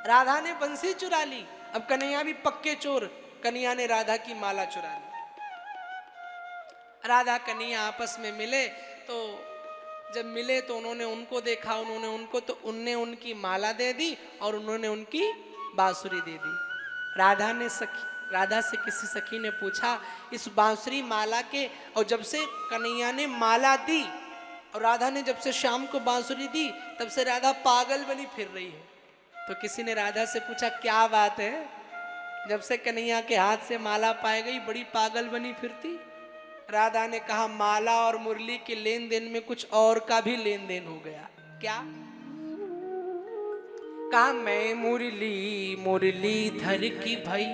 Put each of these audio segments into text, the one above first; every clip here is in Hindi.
राधा ने बंसी चुरा ली, अब कन्हैया भी पक्के चोर, कन्हैया ने राधा की माला चुरा ली। राधा कन्हैया आपस में मिले, तो जब मिले तो उन्होंने उनको देखा, उन्होंने उनको, तो उनने उनकी माला दे दी और उन्होंने उनकी बांसुरी दे दी। राधा से किसी सखी ने पूछा इस बांसुरी माला के, और जब से कन्हैया ने माला दी और राधा ने जब से शाम को बांसुरी दी, तब से राधा पागल बनी फिर रही है। तो किसी ने राधा से पूछा क्या बात है, जब से कन्हैया के हाथ से माला पाई गई बड़ी पागल बनी फिरती। राधा ने कहा माला और मुरली के लेन देन में कुछ और का भी लेन देन हो गया। क्या? कहा मैं मुरली मुरली धर की भाई,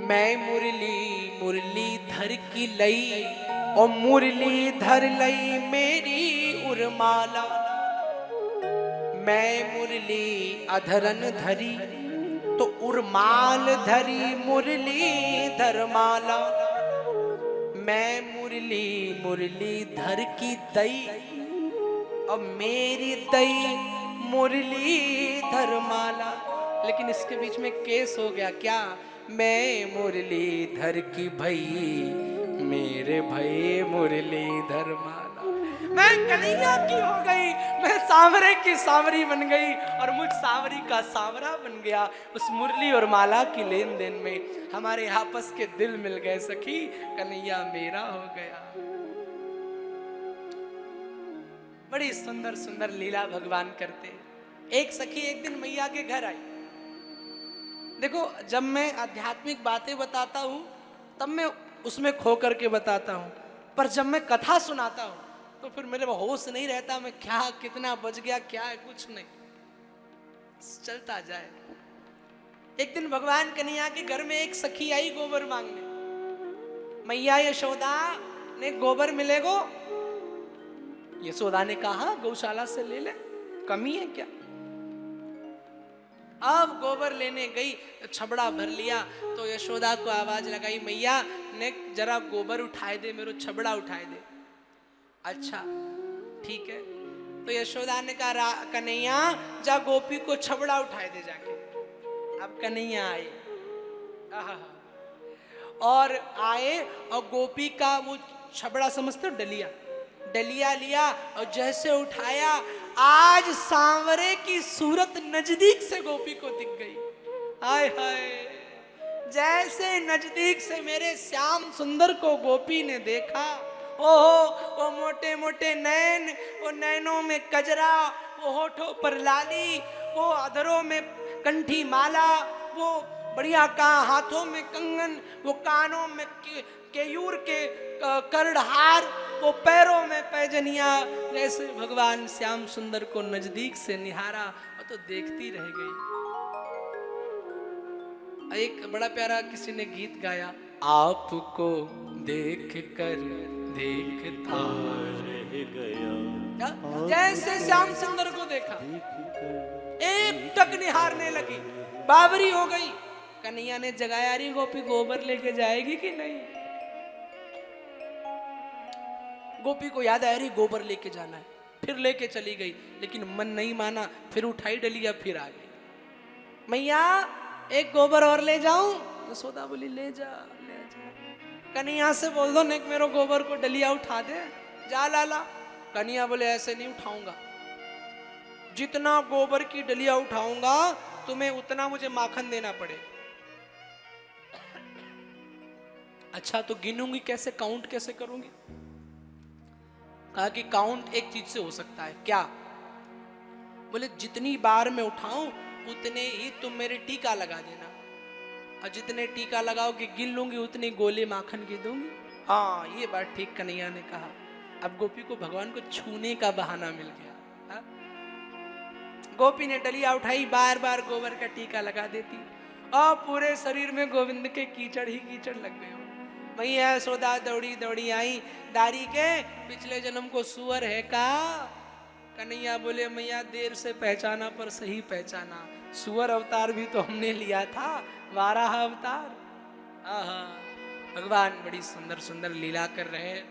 मैं मुरली मुरली धर की लई, और मुरली धर लई मेरी उर्माला। मैं मुरली अधरन धरी, तो उर्माल धरी मुरली धरमाला। मैं मुरली मुरली धर की दई, और मेरी दई मुरली धरमाला। लेकिन इसके बीच में केस हो गया। क्या? मैं मुरली धर की भई, मेरे भई मुरली धरमाला। मैं कन्हैया की हो गई, मैं सांवरे की सांवरी बन गई, और मुझ सांवरी का सांवरा बन गया। उस मुरली और माला की लेन देन में हमारे आपस के दिल मिल गए सखी, कन्हैया मेरा हो गया। बड़ी सुंदर सुंदर लीला भगवान करते। एक सखी एक दिन मैया के घर आई। देखो, जब मैं आध्यात्मिक बातें बताता हूं तब मैं उसमें खो करके बताता हूं, पर जब मैं कथा सुनाता हूं तो फिर मेरे होश नहीं रहता, मैं क्या कितना बज गया क्या है, कुछ नहीं, चलता जाए। एक दिन भगवान कन्हैया के घर में एक सखी आई गोबर मांगने। मैया यशोदा ने गोबर मिलेगो? यशोदा ने कहा गौशाला से ले ले, कमी है क्या? अब गोबर लेने गई तो छबड़ा भर लिया, तो यशोदा को आवाज लगाई मैया ने जरा गोबर उठाए दे, मेरे छबड़ा उठाए दे। अच्छा ठीक है। तो यशोदा ने कहा कन्हैया जा गोपी को छबड़ा उठाए दे जाके। अब कन्हैया आए और आए और गोपी का वो छबड़ा समझते हो, डलिया, डलिया लिया और जैसे उठाया, आज सांवरे की सूरत नजदीक से गोपी को दिख गई। हाय हाय, जैसे नजदीक से मेरे श्याम सुंदर को गोपी ने देखा, ओहो वो मोटे मोटे नैन, वो नैनों में कजरा, वो होठों पर लाली, वो अधरों में कंठी माला, वो बढ़िया का हाथों में कंगन, वो कानों में केयूर के कर्णहार, वो पैरों में पैजनिया। जैसे भगवान श्याम सुंदर को नजदीक से निहारा और तो देखती रह गई। एक बड़ा प्यारा किसी ने गीत गाया, आपको देख कर देखता रह गया। जैसे श्याम सुंदर को देखा एक टक निहारने लगी, बावरी हो गई। कन्हैया ने जगाया, रही गोपी गोबर लेके जाएगी कि नहीं? गोपी को याद आया रही गोबर लेके जाना है, फिर लेके चली गई, लेकिन मन नहीं माना, फिर उठाई डलिया फिर आ गई। मैया एक गोबर और ले जाऊं? यशोदा बोली ले जा ले जा। कन्हैया से बोल दो नेक मेरो गोबर को डलिया उठा दे, जा लाला। कन्हैया बोले ऐसे नहीं उठाऊंगा, जितना गोबर की डलिया उठाऊंगा तुम्हें उतना मुझे माखन देना पड़ेगा। अच्छा तो गिनूंगी कैसे, काउंट कैसे करूंगी? कहा कि काउंट एक चीज से हो सकता है। क्या? बोले जितनी बार मैं उठाऊं उतने ही तुम मेरे टीका लगा देना, और जितने टीका लगाओगे गिन लूंगी उतनी गोले माखन की दूंगी। हाँ ये बात ठीक कन्हैया ने कहा। अब गोपी को भगवान को छूने का बहाना मिल गया। हा? गोपी ने डलिया उठाई, बार बार गोबर का टीका लगा देती और पूरे शरीर में गोविंद के कीचड़ ही कीचड़ लग गए। मैया यशोदा दौड़ी दौड़ी आई, दारी के पिछले जन्म को सुअर है का? कन्हैया बोले मैया देर से पहचाना पर सही पहचाना, सुअर अवतार भी तो हमने लिया था, वाराह अवतार। आहा, भगवान बड़ी सुंदर सुंदर लीला कर रहे हैं।